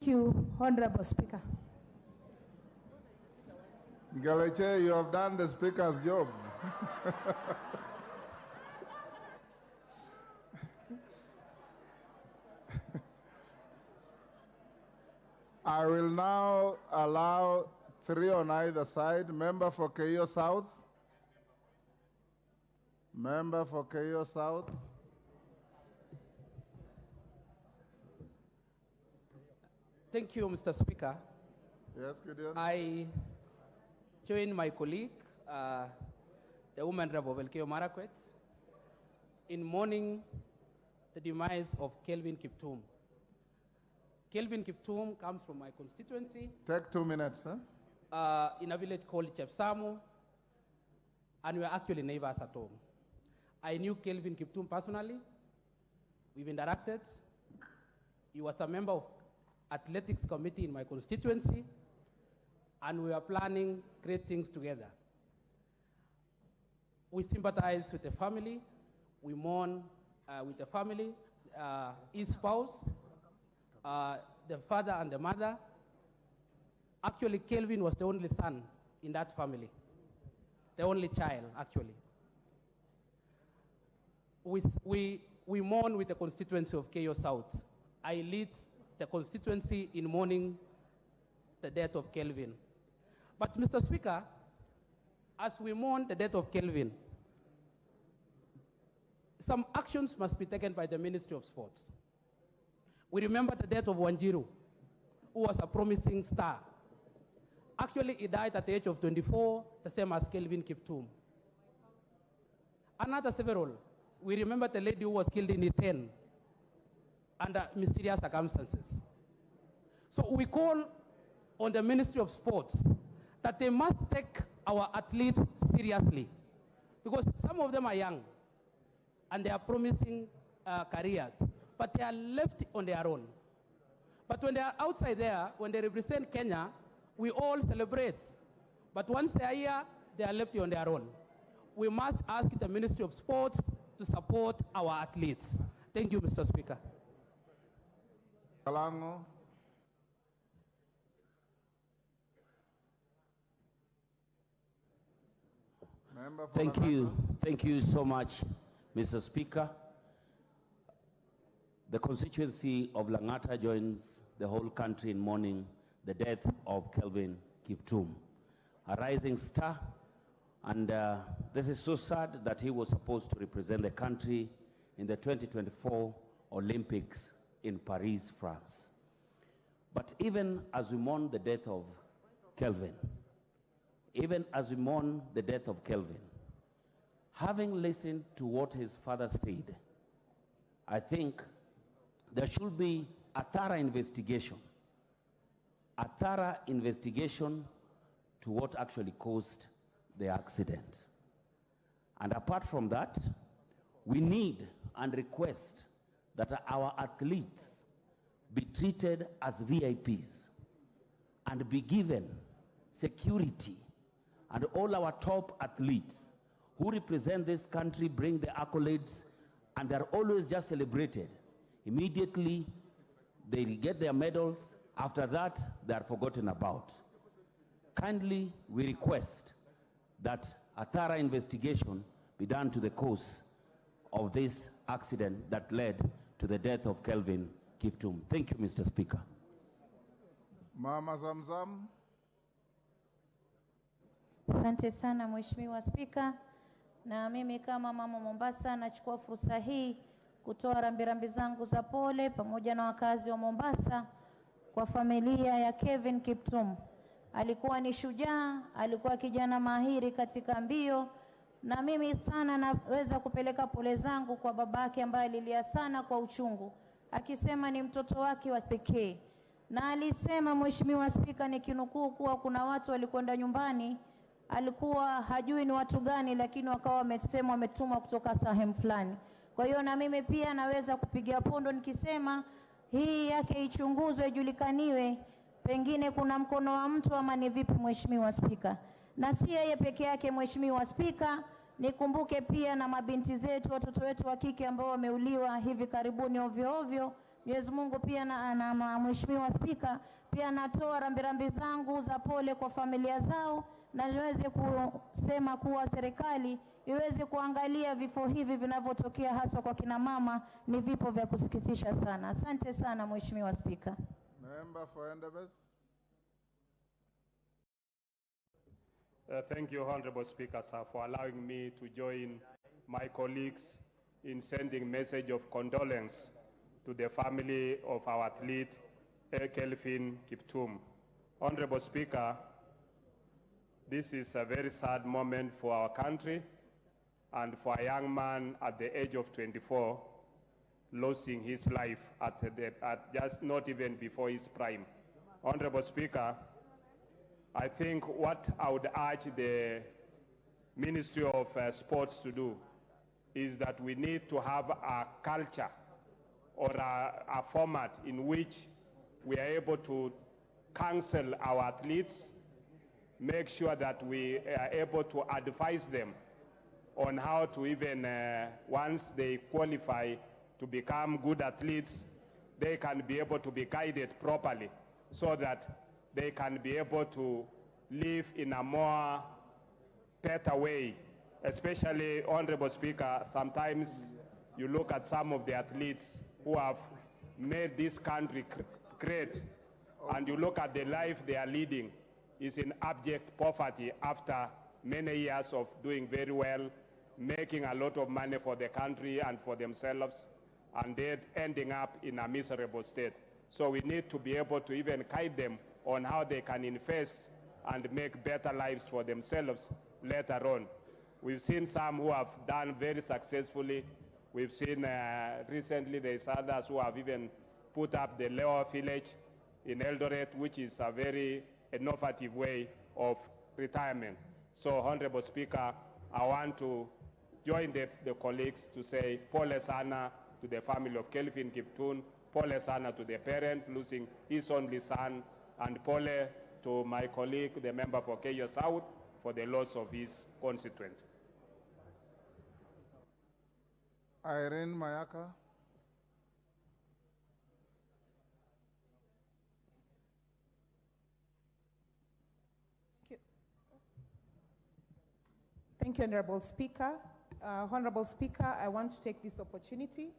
Thank you, Honorable Speaker. Ngaleche, you have done the Speaker's job. I will now allow 3 on either side. Member for Keio South. Member for Keio South. Thank you, Mr. Speaker. Yes, Gideon. I join my colleague, the woman Rebel Keo Marakwet, in mourning the demise of Kelvin Kiptum. Kelvin Kiptum comes from my constituency. Take 2 minutes, huh? In a village called Chepsamu, and we are actually neighbors at home. I knew Kelvin Kiptum personally. We've interacted. He was a member of athletics committee in my constituency, and we are planning great things together. We sympathize with the family. We mourn with the family, his spouse, the father and the mother. Actually, Kelvin was the only son in that family, the only child, actually. We mourn with the constituency of Keio South. I lead the constituency in mourning the death of Kelvin. But Mr. Speaker, as we mourn the death of Kelvin, some actions must be taken by the Ministry of Sports. We remember the death of Wanjiru, who was a promising star. Actually, he died at the age of 24, the same as Kelvin Kiptum. Another several. We remember the lady who was killed in Iten under mysterious circumstances. So we call on the Ministry of Sports that they must take our athletes seriously, because some of them are young and they are promising careers, but they are left on their own. But when they are outside there, when they represent Kenya, we all celebrate. But once they are here, they are left on their own. We must ask the Ministry of Sports to support our athletes. Thank you, Mr. Speaker. Kalango. Thank you so much, Mr. Speaker. The constituency of Langata joins the whole country in mourning the death of Kelvin Kiptum, a rising star. And this is so sad that he was supposed to represent the country in the 2024 Olympics in Paris, France. But even as we mourn the death of Kelvin, having listened to what his father said, I think there should be a thorough investigation to what actually caused the accident. And apart from that, we need and request that our athletes be treated as VIPs and be given security, and all our top athletes who represent this country bring the accolades, and they're always just celebrated. Immediately, they get their medals. After that, they are forgotten about. Kindly, we request that a thorough investigation be done to the cause of this accident that led to the death of Kelvin Kiptum. Thank you, Mr. Speaker. Mama Zamzam. Asante sana Mheshimiwa Spika, na mimi kama mama Mombasa nachukua fursa hii kutoa rambirambi zangu za pole pamoja na wakazi wa Mombasa kwa familia ya Kelvin Kiptum. Alikuwa ni shujaa, alikuwa kijana mahiri katika mbio, na mimi sana naweza kupeleka pole zangu kwa babake ambaye alilia sana kwa uchungu, akisema ni mtoto wake wa pekee. Na alisema Mheshimiwa Spika, nikinukuu, kuwa kuna watu walikwenda nyumbani, alikuwa hajui ni watu gani, lakini wakawa wamesema wametumwa kutoka sehemu fulani. Kwa hiyo na mimi pia naweza kupigia pondo nikisema hii yake ichunguzwe, ijulikaniwe, pengine kuna mkono wa mtu ama ni vipi, Mheshimiwa Spika. Na si yeye peke yake, Mheshimiwa Spika, nikumbuke pia na mabinti zetu, watoto wetu wa kike ambao wameuliwa hivi karibuni ovyo ovyo Mwenyezi Mungu pia na Mheshimiwa Spika, pia natoa rambirambi zangu za pole kwa familia zao, na niweze kusema kuwa serikali iweze kuangalia vifo hivi vinavyotokea hasa kwa kina mama, ni vipo vya kusikitisha sana. Asante sana Mheshimiwa Spika. Member for Endebess. Thank you, Honorable Speaker, sir, for allowing me to join my colleagues in sending message of condolence to the family of our athlete, Kelvin Kiptum. Honorable Speaker, this is a very sad moment for our country and for a young man at the age of 24 losing his life at just not even before his prime. Honorable Speaker, I think what I would urge the Ministry of Sports to do is that we need to have a culture or a format in which we are able to counsel our athletes, make sure that we are able to advise them on how to even, once they qualify to become good athletes, they can be able to be guided properly so that they can be able to live in a more better way. Especially, Honorable Speaker, sometimes you look at some of the athletes who have made this country great, and you look at the life they are leading is in abject poverty after many years of doing very well, making a lot of money for the country and for themselves, and then ending up in a miserable state. So we need to be able to even guide them on how they can invest and make better lives for themselves later on. We've seen some who have done very successfully. We've seen recently there's others who have even put up the Leo Village in Eldoret, which is a very innovative way of retirement. So, Honorable Speaker, I want to join the colleagues to say pole sana to the family of Kelvin Kiptum, pole sana to the parent losing his only son, and pole to my colleague, the member for Keyo South, for the loss of his constituent. Irene Mayaka. Thank you, Honorable Speaker. Honorable Speaker, I want to take this opportunity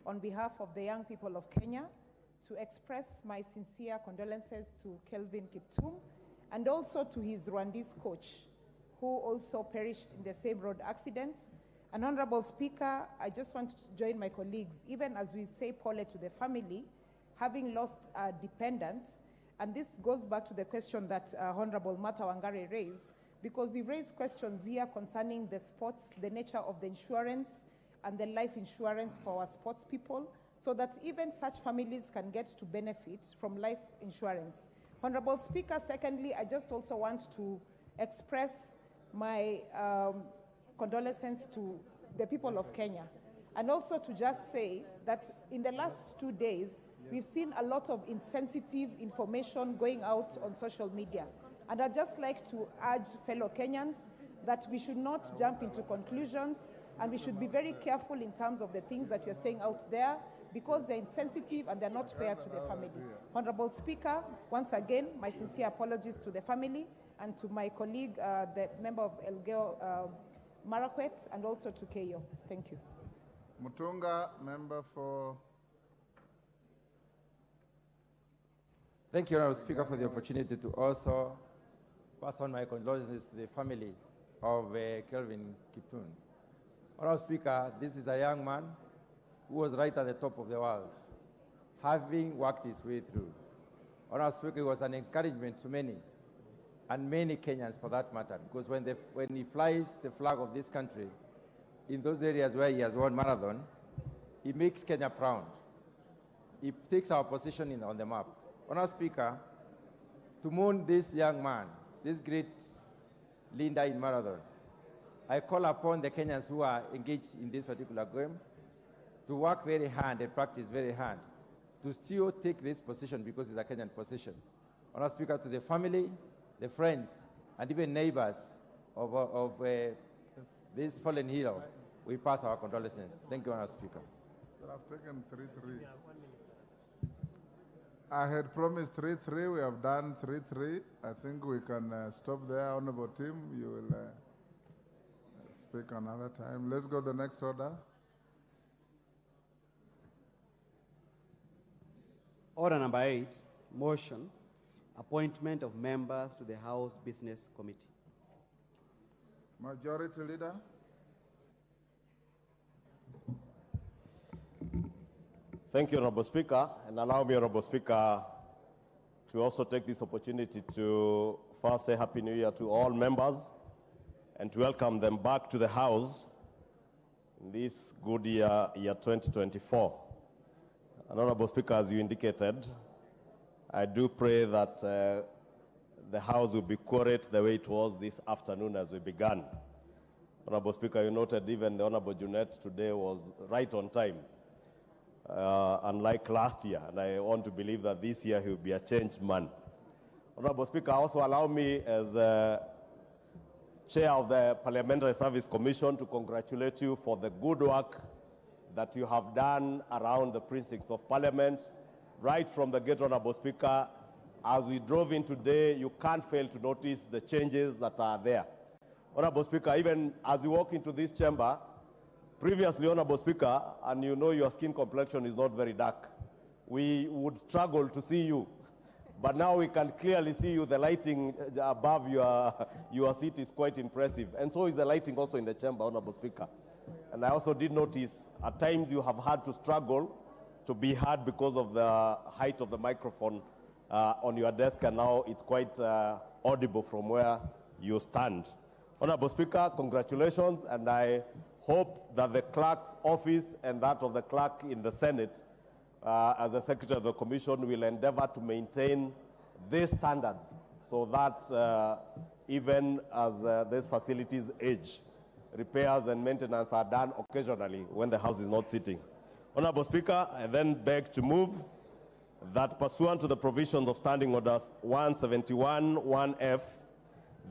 on behalf of the young people of Kenya to express my sincere condolences to Kelvin Kiptum and also to his Rwandese coach, who also perished in the same road accident. And Honorable Speaker, I just want to join my colleagues, even as we say pole to the family, having lost a dependent. And this goes back to the question that Honorable Martha Wangari raised, because we raised questions here concerning the sports, the nature of the insurance and the life insurance for our sports people, so that even such families can get to benefit from life insurance. Honorable Speaker, secondly, I just also want to express my condolences to the people of Kenya, and also to just say that in the last 2 days, we've seen a lot of insensitive information going out on social media. And I'd just like to urge fellow Kenyans that we should not jump into conclusions, and we should be very careful in terms of the things that we're saying out there, because they're insensitive and they're not fair to the family. Honorable Speaker, once again, my sincere apologies to the family and to my colleague, the member of Elgeyo Marakwet, and also to Keyo. Thank you. Mutunga, member for... Thank you, Honorable Speaker, for the opportunity to also pass on my condolences to the family of Kelvin Kiptum. Honorable Speaker, this is a young man who was right at the top of the world, having worked his way through. Honorable Speaker, he was an encouragement to many, and many Kenyans for that matter, because when he flies the flag of this country in those areas where he has won marathon, he makes Kenya proud. He takes our position on the map. Honorable Speaker, to mourn this young man, this great leader in marathon, I call upon the Kenyans who are engaged in this particular game to work very hard and practice very hard to still take this position, because it's a Kenyan position. Honorable Speaker, to the family, the friends, and even neighbors of this fallen hero, we pass our condolences. Thank you, Honorable Speaker. I've taken 3-3. I had promised 3-3. We have done 3-3. I think we can stop there. Honorable Tim, you will speak another time. Let's go to the next order. Order number 8, motion, appointment of members to the House Business Committee. Majority Leader. Thank you, Honorable Speaker, and allow me, Honorable Speaker, to also take this opportunity to first say Happy New Year to all members and to welcome them back to the House in this good year 2024. And Honorable Speaker, as you indicated, I do pray that the House will be quiet the way it was this afternoon as we began. Honorable Speaker, you noted even the Honorable Junet today was right on time. Unlike last year, and I want to believe that this year he will be a changed man. Honorable Speaker, also allow me as Chair of the Parliamentary Service Commission to congratulate you for the good work that you have done around the precincts of Parliament, right from the gate, Honorable Speaker. As we drove in today, you can't fail to notice the changes that are there. Honorable Speaker, even as you walk into this chamber, previously, Honorable Speaker, and you know your skin complexion is not very dark, we would struggle to see you. But now we can clearly see you. The lighting above your seat is quite impressive. And so is the lighting also in the chamber, Honorable Speaker. And I also did notice at times you have had to struggle to be heard because of the height of the microphone on your desk, and now it's quite audible from where you stand. Honorable Speaker, congratulations, and I hope that the clerk's office and that of the clerk in the Senate, as the Secretary of the Commission, will endeavor to maintain these standards so that even as these facilities age, repairs and maintenance are done occasionally when the House is not sitting. Honorable Speaker, I then beg to move that pursuant to the provisions of Standing Orders 171, 1F,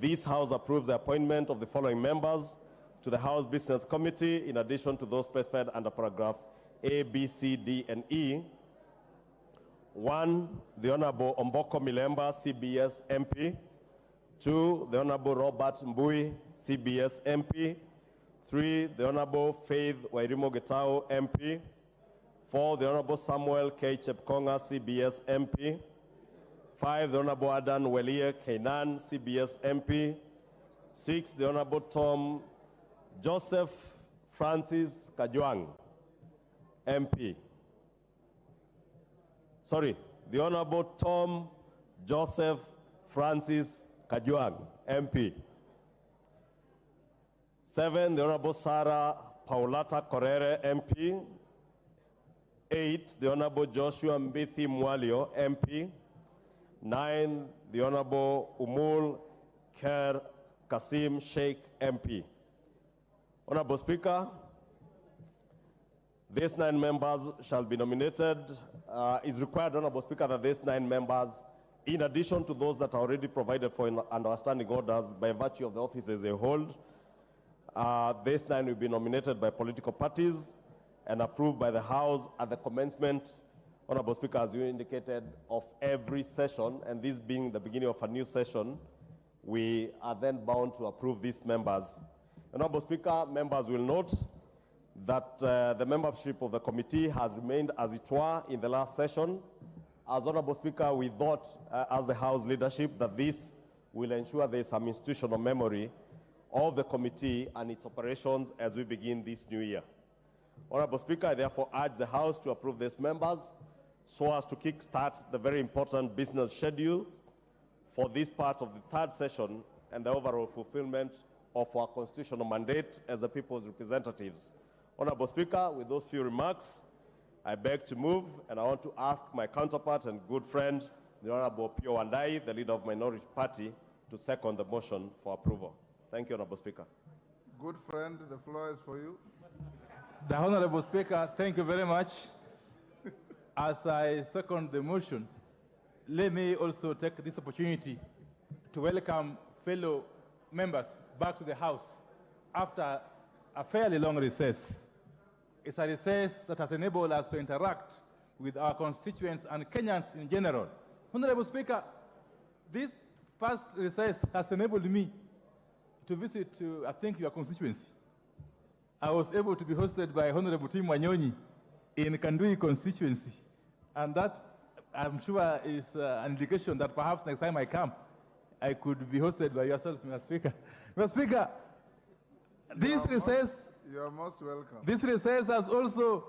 this House approves the appointment of the following members to the House Business Committee, in addition to those specified under paragraph A, B, C, D, and E. 1, the Honorable Omboko Milemba, CBS MP. 2, the Honorable Robert Mbui, CBS MP. 3, the Honorable Faith Wairimo Getao, MP. 4, the Honorable Samuel K. Chepkonga, CBS MP. 5, the Honorable Adan Welie Kainan, CBS MP. 6, the Honorable Tom Joseph Francis Kajwang, MP. Sorry, the Honorable Tom Joseph Francis Kajwang, MP. 7, the Honorable Sarah Paulata Correre, MP. 8, the Honorable Joshua Mbithi Mwalio, MP. 9, the Honorable Umul Kher Kasim Sheikh, MP. Honorable Speaker, these 9 members shall be nominated. Is required, Honorable Speaker, that these 9 members, in addition to those that are already provided for in under standing orders by virtue of the offices they hold, these 9 will be nominated by political parties and approved by the House at the commencement, Honorable Speaker, as you indicated, of every session, and this being the beginning of a new session, we are then bound to approve these members. Honorable Speaker, members will note that the membership of the committee has remained as it were in the last session. As Honorable Speaker, we thought as the House leadership that this will ensure there is some institutional memory of the committee and its operations as we begin this new year. Honorable Speaker, I therefore urge the House to approve these members so as to kickstart the very important business schedule for this part of the 3rd session and the overall fulfillment of our constitutional mandate as the people's representatives. Honorable Speaker, with those few remarks, I beg to move, and I want to ask my counterpart and good friend, the Honorable Pio Wandai, the leader of Minority Party, to second the motion for approval. Thank you, Honorable Speaker. Good friend, the floor is for you. The Honorable Speaker, thank you very much. As I second the motion, let me also take this opportunity to welcome fellow members back to the House after a fairly long recess. It's a recess that has enabled us to interact with our constituents and Kenyans in general. Honorable Speaker, this past recess has enabled me to visit, I think, your constituency. I was able to be hosted by Honorable Tim Wanyonyi in Kandui constituency, and that, I'm sure, is an indication that perhaps next time I come, I could be hosted by yourself, Mr. Speaker. Mr. Speaker, this recess... You are most welcome. This recess has also